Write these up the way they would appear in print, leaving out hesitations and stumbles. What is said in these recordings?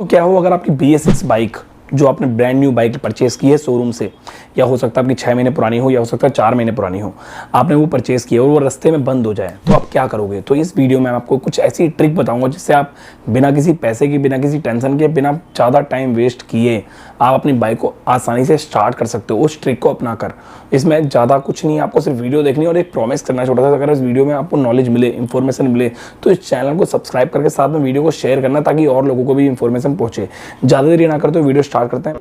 तो क्या हो अगर आपकी BS6 बाइक जो आपने ब्रांड न्यू बाइक परचेस की है शोरूम से, या हो सकता है आपकी 6 महीने पुरानी हो, या हो सकता है 4 महीने पुरानी हो, आपने वो परचेस की है और वो रास्ते में बंद हो जाए तो आप क्या करोगे। तो इस वीडियो में मैं आपको कुछ ऐसी ट्रिक बताऊंगा जिससे आप बिना किसी पैसे की, बिना किसी टेंशन के, बिना ज़्यादा टाइम वेस्ट किए आप अपनी बाइक को आसानी से स्टार्ट कर सकते हो उस ट्रिक को अपना कर। इसमें ज़्यादा कुछ नहीं, आपको सिर्फ वीडियो देखनी और एक प्रॉमिस करना छोटा सा, अगर इस वीडियो में आपको नॉलेज मिले, इन्फॉर्मेशन मिले, तो इस चैनल को सब्सक्राइब करके साथ में वीडियो को शेयर करना ताकि और लोगों को भी इन्फॉर्मेशन पहुंचे। ज़्यादा देरी ना करते वीडियो स्टार्ट करते हैं।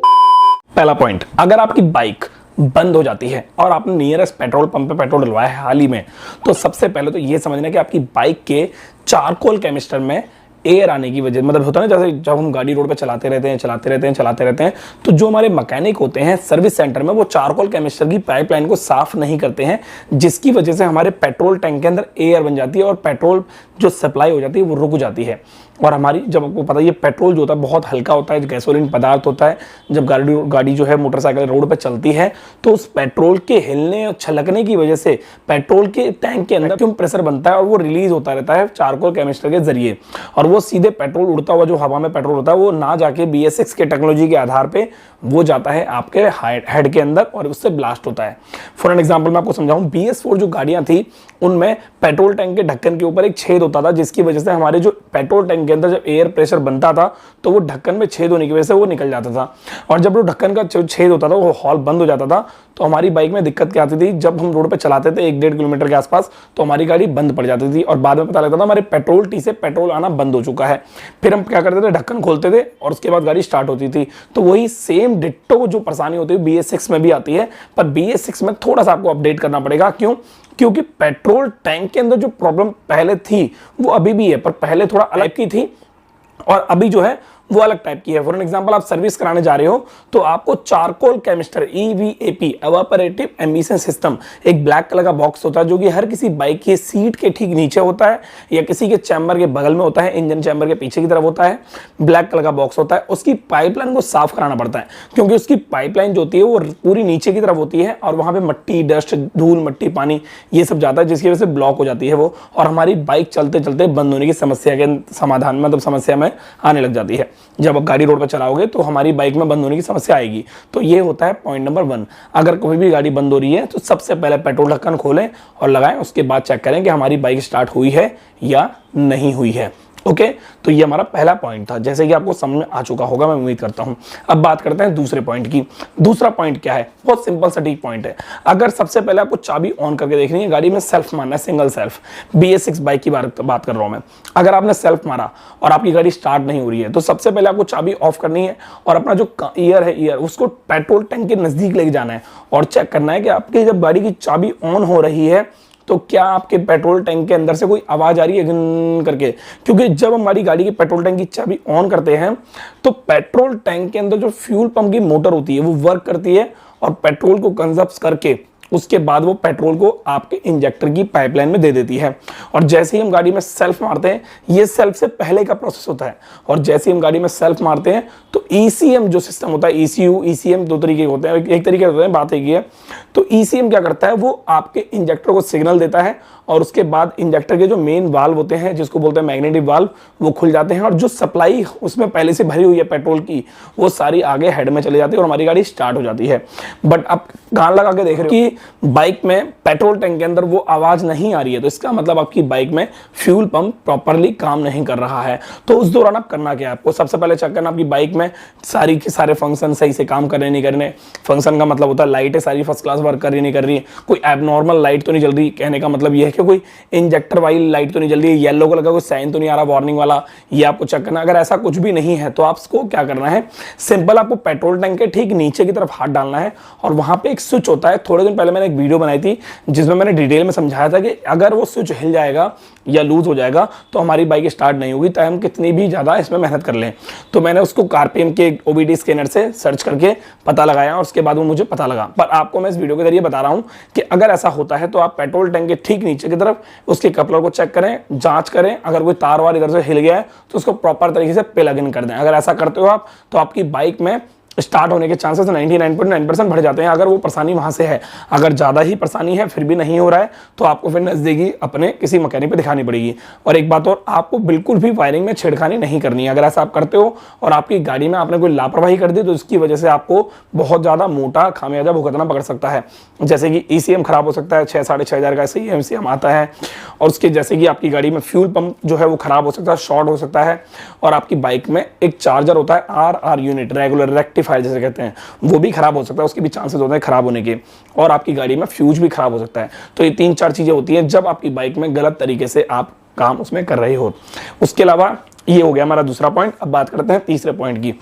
पहला पॉइंट, अगर आपकी बाइक बंद हो जाती है और आपने नियरेस्ट पेट्रोल पंप पे पेट्रोल डलवाया है हाल ही में, तो सबसे पहले तो ये समझना कि आपकी बाइक के चारकोल कैनिस्टर में एयर आने की वजह, मतलब होता है ना जैसे जब हम गाड़ी रोड पे चलाते रहते हैं तो जो हमारे मैकेनिक होते हैं सर्विस सेंटर में वो चारकोल कैनिस्टर की पाइपलाइन को साफ नहीं करते हैं, जिसकी वजह से हमारे पेट्रोल टैंक के अंदर एयर बन जाती है और पेट्रोल जो सप्लाई हो जाती है वो रुक जाती है। और हमारी, जब आपको पता है ये पेट्रोल जो होता है बहुत हल्का होता है, गैसोलीन पदार्थ होता है, जब गाड़ी जो है मोटरसाइकिल रोड पर चलती है तो उस पेट्रोल के हिलने और छलकने की वजह से पेट्रोल के टैंक के अंदर वैक्यूम प्रेशर बनता है और वो रिलीज होता रहता है चारकोल कैनिस्टर के जरिए, और वो सीधे पेट्रोल उड़ता हुआ जो हवा में पेट्रोल होता है वो ना जाके BS6 के टेक्नोलॉजी के आधार पे वो जाता है आपके हेड के अंदर और उससे ब्लास्ट होता है। फॉर एन एग्जांपल मैं आपको समझाऊं, BS4 जो गाड़ियां थी उनमें पेट्रोल टैंक के ढक्कन के ऊपर एक छेद होता था, जिसकी वजह से हमारे जो पेट्रोल टैंक के अंदर जब एयर प्रेशर बनता था तो वो ढक्कन में छेद होने की वजह से वो निकल जाता था, और जब वो ढक्कन का छेद होता था वो हॉल बंद हो जाता था तो हमारी बाइक में दिक्कत क्या आती थी, जब हम रोड पे चलाते थे 1-1.5 किलोमीटर के आसपास तो हमारी गाड़ी बंद पड़ जाती थी और बाद में पता लगता था हमारे पेट्रोल टी से पेट्रोल आना बंद हो चुका है। फिर हम क्या करते थे, ढक्कन खोलते थे और उसके बाद गाड़ी स्टार्ट होती थी। तो वही सेम डिट्टो जो परेशानी होती है BS6 में भी आती है, पर BS6 में थोड़ा सा आपको अपडेट करना पड़ेगा। क्यों? क्योंकि पेट्रोल टैंक के अंदर जो प्रॉब्लम पहले थी वो अभी भी है, पर पहले थोड़ा अलग की थी और अभी जो है वो अलग टाइप की है। फॉर एन एग्जांपल आप सर्विस कराने जा रहे हो तो आपको charcoal canister EVAP evaporative emission system, एक ब्लैक कलर का बॉक्स होता है जो कि हर किसी बाइक की सीट के ठीक नीचे होता है या किसी के चैम्बर के बगल में होता है, इंजन चैम्बर के पीछे की तरफ होता है, ब्लैक कलर का बॉक्स होता है। उसकी पाइपलाइन को साफ कराना पड़ता है क्योंकि उसकी पाइपलाइन जो होती है वो पूरी नीचे की तरफ होती है और वहां पर मट्टी, डस्ट, धूल, मट्टी, पानी ये सब जाता है, जिसकी वजह से ब्लॉक हो जाती है वो, और हमारी बाइक चलते चलते बंद होने की समस्या के समाधान, मतलब समस्या में आने लग जाती है। जब आप गाड़ी रोड पर चलाओगे तो हमारी बाइक में बंद होने की समस्या आएगी। तो ये होता है पॉइंट नंबर 1। अगर कोई भी गाड़ी बंद हो रही है तो सबसे पहले पेट्रोल ढक्कन खोलें और लगाएं, उसके बाद चेक करें कि हमारी बाइक स्टार्ट हुई है या नहीं हुई है। ओके, तो ये हमारा पहला पॉइंट था, जैसे कि आपको समझ में आ चुका होगा मैं उम्मीद करता हूं। अब बात करते हैं दूसरे पॉइंट की। दूसरा पॉइंट क्या है? बहुत सिंपल सटीक पॉइंट है। अगर सबसे पहले आपको चाबी ऑन करके देखनी है, गाड़ी में सेल्फ मारना है, सिंगल सेल्फ, BS6 बाइक की बात कर रहा हूं मैं। अगर आपने सेल्फ मारा और आपकी गाड़ी स्टार्ट नहीं हो रही है तो सबसे पहले आपको चाबी ऑफ करनी है और अपना जो ईयर उसको पेट्रोल टैंक के नजदीक लेके जाना है और चेक करना है कि आपकी जब गाड़ी की चाबी ऑन हो रही है तो क्या आपके पेट्रोल टैंक के अंदर से कोई आवाज आ रही है घन करके। क्योंकि जब हमारी गाड़ी की पेट्रोल टैंक की चाबी ऑन करते हैं तो पेट्रोल टैंक के अंदर जो फ्यूल पंप की मोटर होती है वो वर्क करती है और पेट्रोल को कंजप्ट करके उसके बाद वो पेट्रोल को आपके इंजेक्टर की पाइपलाइन में दे देती है। और जैसे ही हम गाड़ी में सेल्फ मारते हैं, ये सेल्फ से पहले का प्रोसेस होता है, और जैसे ही हम गाड़ी में सेल्फ मारते हैं तो ECM जो सिस्टम होता है, ECU ECM दो तरीके होते हैं, एक तरीके होते हैं, बात एक ही है। तो ECM क्या करता है, वो आपके इंजेक्टर को सिग्नल देता है और उसके बाद इंजेक्टर के जो मेन वाल्व होते हैं जिसको बोलते हैं मैग्नेटिक वाल्व, वो खुल जाते हैं और जो सप्लाई उसमें पहले से भरी हुई है पेट्रोल की वो सारी आगे हेड में चली जाती है और हमारी गाड़ी स्टार्ट हो जाती है। बट आप कान लगा के देख रहे हो कि बाइक में पेट्रोल टैंक के अंदर वो आवाज नहीं आ रही है, तो इसका मतलब आपकी बाइक में फ्यूल पंप प्रॉपरली काम नहीं कर रहा है। तो उस दौरान आप करना क्या है, आपको सबसे पहले चेक करना आपकी बाइक में सारी के सारे फंक्शन सही से काम कर रहे नहीं कर रहे। फंक्शन का मतलब होता है लाइटें सारी फर्स्ट क्लास वर्क कर रही नहीं कर रही है, कोई एबनॉर्मल लाइट तो नहीं जल रही। कहने का मतलब यह है कि कोई इंजेक्टर वाली लाइट तो नहीं जल रही है, येलो कलर का कोई साइन तो नहीं आ रहा वार्निंग वाला, ये आपको चेक करना। अगर ऐसा कुछ भी नहीं है तो आपको क्या करना है, सिंपल आपको पेट्रोल टैंक के ठीक नीचे की तरफ हाथ डालना है और वहां पे एक स्विच होता है। थोड़े दिन पहले मैंने एक वीडियो बनाई थी जिसमें मैंने डिटेल में समझाया था कि अगर वो स्विच हिल जाएगा या लूज हो जाएगा तो हमारी बाइक स्टार्ट नहीं होगी, चाहे हम कितनी भी ज्यादा इसमें मेहनत कर लें। तो मैंने उसको कारपीएम के OBD स्कैनर से सर्च करके पता लगाया और उसके बाद वो मुझे पता लगा। पर आपको मैं इस वीडियो के जरिए बता रहा हूं कि अगर ऐसा होता है तो आप पेट्रोल टैंक के ठीक नीचे की तरफ उसके कपलर को चेक करें, जांच करें, अगर कोई तार वार इधर से हिल गया है तो उसको प्रॉपर तरीके से प्लग इन कर दें। अगर ऐसा करते हो आप तो आपकी बाइक में स्टार्ट होने के चांसेस 99.9% बढ़ जाते हैं अगर वो परेशानी वहां से है। अगर ज़्यादा ही परेशानी है फिर भी नहीं हो रहा है तो आपको फिर नज़दीकी अपने किसी मैकेनिक पे दिखानी पड़ेगी। और एक बात और, आपको बिल्कुल भी वायरिंग में छेड़खानी नहीं करनी है। अगर ऐसा आप करते हो और आपकी गाड़ी में आपने कोई लापरवाही कर दी तो इसकी वजह से आपको बहुत ज़्यादा मोटा खामियाजा भुगतना पड़ सकता है। जैसे कि ECM खराब हो सकता है, 6-6.5 का ECM आता है। और उसके जैसे कि आपकी गाड़ी में फ्यूल पंप जो है वो खराब हो सकता है, शॉर्ट हो सकता है। और आपकी बाइक में एक चार्जर होता है RR यूनिट, रेगुलर रेक्टिफायर जैसे कहते हैं, वो भी खराब हो सकता है, उसके भी चांसेस होते हैं खराब होने के। और आपकी गाड़ी में फ्यूज भी खराब हो सकता है। तो ये 3-4 चीजें होती हैं जब आपकी बाइक में गलत तरीके से आप काम उसमें कर रहे हो। उसके अलावा ये हो गया हमारा दूसरा पॉइंट। अब बात करते हैं तीसरे पॉइंट की।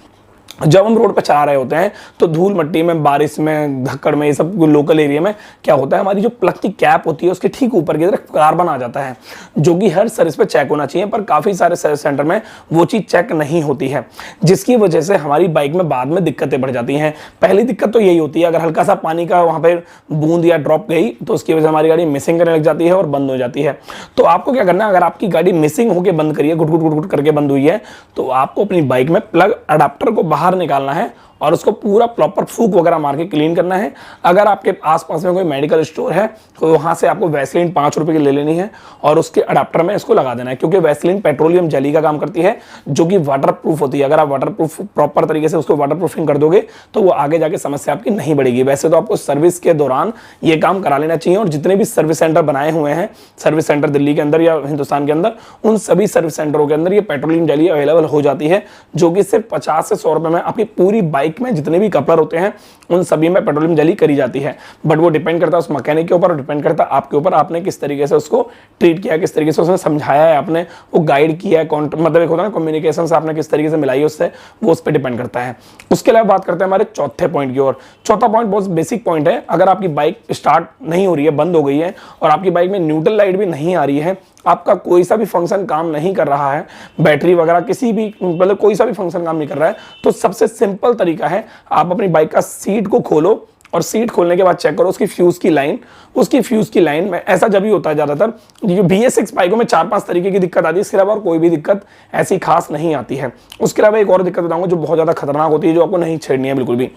जब हम रोड पर चला रहे होते हैं तो धूल मट्टी में, बारिश में, धक्कड़ में, ये सब लोकल एरिया में क्या होता है, हमारी जो प्लग की कैप होती है उसके ठीक ऊपर की तरफ कार्बन आ जाता है, जो कि हर सर्विस पे चेक होना चाहिए। पर काफ़ी सारे सर्विस सेंटर में वो चीज़ चेक नहीं होती है, जिसकी वजह से हमारी बाइक में बाद में दिक्कतें बढ़ जाती हैं। पहली दिक्कत तो यही होती है, अगर हल्का सा पानी का वहाँ पर बूंद या ड्रॉप गई तो उसकी वजह से हमारी गाड़ी मिसिंग करने लग जाती है और बंद हो जाती है। तो आपको क्या करना है, अगर आपकी गाड़ी मिसिंग होकर बंद करिए, घुट घुट घुट घुट करके बंद हुई है, तो आपको अपनी बाइक में प्लग अडाप्टर को बाहर निकालना है और उसको पूरा प्रॉपर फूक वगैरह मार के क्लीन करना है। अगर आपके आसपास में कोई मेडिकल स्टोर है तो वहां से आपको वैसलीन 5 रुपए की ले लेनी है और उसके अडाप्टर में इसको लगा देना है, क्योंकि वैसलीन पेट्रोलियम जेली का काम करती है जो कि वाटर प्रूफ होती है। अगर आप वाटर प्रूफ प्रॉपर तरीके से उसको वाटर प्रूफिंग कर दोगे तो वो आगे जाके समस्या आपकी नहीं बढ़ेगी। वैसे तो आपको सर्विस के दौरान ये काम करा लेना चाहिए, और जितने भी सर्विस सेंटर बनाए हुए हैं, सर्विस सेंटर दिल्ली के अंदर या हिंदुस्तान के अंदर, उन सभी सर्विस सेंटरों के अंदर ये पेट्रोलियम जेली अवेलेबल हो जाती है, जो कि सिर्फ 50 से 100 रुपए में आपकी पूरी बाइक में जितने भी कपलर होते हैं उन सभी में पेट्रोलियम जेली करी जाती है। बट वो डिपेंड करता है उस मैकेनिक के ऊपर, डिपेंड करता है आपके ऊपर, आपने किस तरीके से उसको ट्रीट किया, किस तरीके से उसने समझाया है, आपने वो गाइड किया है, मतलब एक होता है ना कम्युनिकेशन से आपने किस तरीके से मिलाई उससे, वो उस पर डिपेंड करता है। उसके अलावा बात करते हैं हमारे चौथे पॉइंट की ओर। चौथा पॉइंट बहुत बेसिक पॉइंट है। अगर आपकी बाइक स्टार्ट नहीं हो रही है, बंद हो गई है, और आपकी बाइक में न्यूट्रल लाइट भी नहीं आ रही है, आपका कोई सा भी फंक्शन काम नहीं कर रहा है, बैटरी वगैरह किसी भी, मतलब कोई सा भी फंक्शन काम नहीं कर रहा है, तो सबसे सिंपल तरीका है, आप अपनी बाइक का सीट को खोलो और सीट खोलने के बाद चेक करो उसकी फ्यूज की लाइन। उसकी फ्यूज की लाइन में ऐसा जब ही होता है ज्यादातर, ये BS6 बाइकों में 4-5 तरीके की दिक्कत आती है, इसके अलावा और कोई भी दिक्कत ऐसी खास नहीं आती है। उसके अलावा एक और दिक्कत बताऊंगा जो बहुत ज्यादा खतरनाक होती है, जो आपको नहीं छेड़नी है बिल्कुल भी।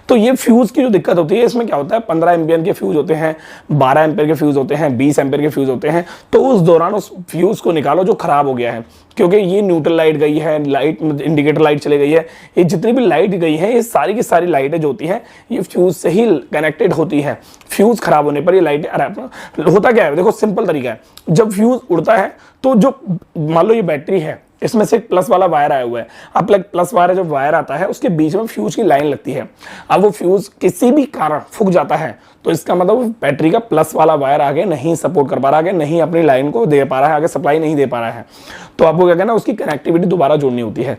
तो ये फ्यूज की जो दिक्कत होती है, इसमें क्या होता है, 15 एम्पियर के फ्यूज होते हैं, 12 एम्पियर के फ्यूज होते हैं, 20 एम्पियर के फ्यूज होते हैं। तो उस दौरान उस फ्यूज को निकालो जो खराब हो गया है, क्योंकि ये न्यूट्रल लाइट गई है, लाइट इंडिकेटर लाइट चली गई है, ये जितनी भी लाइट गई है, ये सारी की सारी लाइटें जो होती हैं ये फ्यूज से ही कनेक्टेड होती है। फ्यूज खराब होने पर ये लाइटें, होता क्या है, देखो सिंपल तरीका है, जब फ्यूज उड़ता है तो जो, मान लो ये बैटरी है, इसमें से एक प्लस वाला वायर आया हुआ है, अब प्लस वायर जो वायर आता है उसके बीच में फ्यूज की लाइन लगती है। अब वो फ्यूज किसी भी कारण फूक जाता है तो इसका मतलब बैटरी का प्लस वाला वायर आगे नहीं सपोर्ट कर पा रहा है, आगे नहीं अपनी लाइन को दे पा रहा है, आगे सप्लाई नहीं दे पा रहा है। तो आपको क्या करना है, उसकी कनेक्टिविटी दोबारा जोड़नी होती है।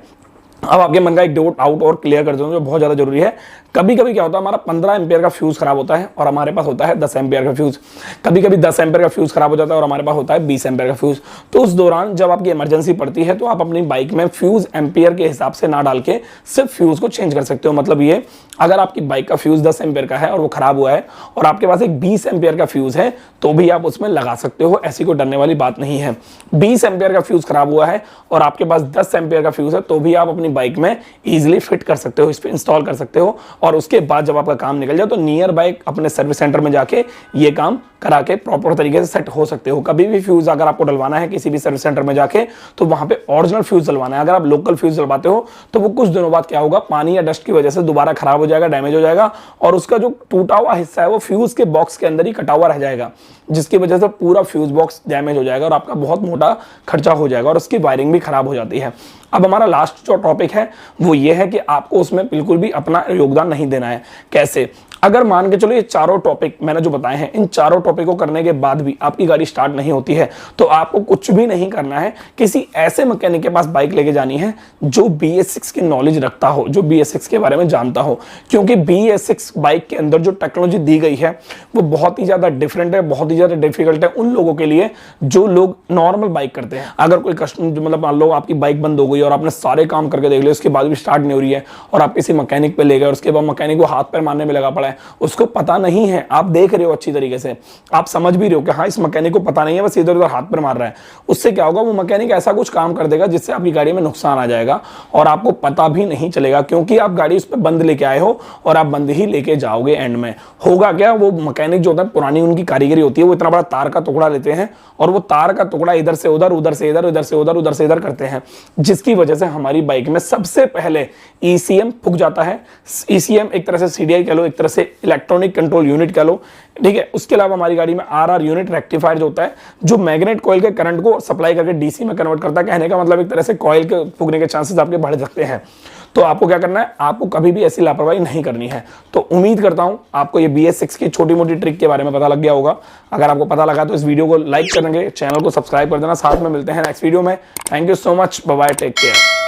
अब आपके मन का एक डाउट और क्लियर कर दूं जो बहुत ज्यादा जरूरी है। कभी कभी क्या होता है, हमारा 15 एम्पियर का फ्यूज खराब होता है और हमारे पास होता है 10 एम्पियर का फ्यूज। कभी कभी 10 एम्पियर का फ्यूज खराब हो जाता है और हमारे पास होता है 20 एम्पियर का फ्यूज। तो उस दौरान जब आपकी इमरजेंसी पड़ती है तो आप अपनी बाइक में फ्यूज एम्पियर के हिसाब से ना डाल के सिर्फ फ्यूज को चेंज कर सकते हो। मतलब ये, अगर आपकी बाइक का फ्यूज 10 एम्पियर का है और वो खराब हुआ है और आपके पास एक 20 एम्पियर का फ्यूज है तो भी आप उसमें लगा सकते हो, ऐसी कोई डरने वाली बात नहीं है। 20 एम्पियर का फ्यूज खराब हुआ है और आपके पास 10 एम्पियर का फ्यूज है तो भी आप अपनी बाइक में इजीली फिट कर सकते हो, इस पे इंस्टॉल कर सकते हो। और उसके बाद जब आपका काम निकल जाए तो नियर बाय अपने सर्विस सेंटर में जाके ये काम करा के प्रॉपर तरीके से सेट हो सकते हो। कभी भी फ्यूज अगर आपको डलवाना है किसी भी सर्विस सेंटर में जाके तो वहां पे ओरिजिनल फ्यूज डलवाना है। अगर आप लोकल फ्यूज डलवाते हो तो वो कुछ दिनों बाद क्या होगा, पानी या डस्ट की वजह से दोबारा खराब हो जाएगा, डैमेज हो जाएगा और उसका जो टूटा हुआ हिस्सा है वो फ्यूज के बॉक्स के अंदर ही कटा हुआ रह जाएगा, जिसकी वजह से पूरा फ्यूज बॉक्स डैमेज हो जाएगा और आपका बहुत मोटा खर्चा हो जाएगा और उसकी वायरिंग भी खराब हो जाती है। अब हमारा लास्ट जो टॉपिक है वो ये है कि आपको उसमें बिल्कुल भी अपना योगदान नहीं देना है। कैसे? अगर मान के चलो ये चारों टॉपिक मैंने जो बताए हैं, इन चारों टॉपिक को करने के बाद भी आपकी गाड़ी स्टार्ट नहीं होती है तो आपको कुछ भी नहीं करना है, किसी ऐसे मैकेनिक के पास बाइक लेके जानी है जो BS6 की नॉलेज रखता हो, जो BS6 के बारे में जानता हो। क्योंकि BS6 बाइक के अंदर जो टेक्नोलॉजी दी गई है वो बहुत ही ज्यादा डिफरेंट है, बहुत ही ज्यादा डिफिकल्ट है उन लोगों के लिए जो लोग नॉर्मल बाइक करते हैं। अगर कोई कस्टमर, मतलब मान लो आपकी बाइक बंद हो गई और आपने सारे काम करके देख लिया, उसके बाद भी स्टार्ट नहीं हो रही है और आप किसी मैकेनिक पे ले गए और उसके बाद मैकेनिक को हाथ पैर मारने में लगा पड़ा है, उसको पता नहीं है, आप देख रहे हो अच्छी तरीके से, आप समझ भी रहे हो कि हाँ इस मैकेनिक को पता नहीं है, बस इधर उधर हाथ पर मार रहा है, उससे क्या होगा, वो मैकेनिक ऐसा कुछ काम कर देगा जिससे आपकी गाड़ी में नुकसान आ जाएगा और आपको पता भी नहीं चलेगा, क्योंकि आप गाड़ी उस पर बंद लेके आए हो और आप बंद ही लेके जाओगे। एंड में होगा क्या, वो मैकेनिक जो होता है, पुरानी उनकी कारीगरी होती है, वो इतना बड़ा तार का टुकड़ा लेते हैं और वो तार का टुकड़ा इधर से उधर, उधर से इधर, उधर से उधर, उधर से इधर करते हैं, जिसकी वजह से हमारी बाइक में सबसे पहले ECM फूक जाता है। ECM एक तरह से CDI कह लो, एक तरह से इलेक्ट्रॉनिक कंट्रोल यूनिट कह लो, ठीक है। उसके अलावा हमारी गाड़ी में RR यूनिट रेक्टिफायर जो होता है, जो मैग्नेट कॉइल के करंट को सप्लाई करके DC में कन्वर्ट करता है। कहने का मतलब एक तरह से कॉइल के फूकने के चांसेस आपके बढ़ सकते हैं। तो आपको क्या करना है, आपको कभी भी ऐसी लापरवाही नहीं करनी है। तो उम्मीद करता हूं आपको ये BS6 की छोटी मोटी ट्रिक के बारे में पता लग गया होगा। अगर आपको पता लगा तो इस वीडियो को लाइक करेंगे, चैनल को सब्सक्राइब कर देना। साथ में मिलते हैं नेक्स्ट वीडियो में। Thank you so much, bye bye, take care.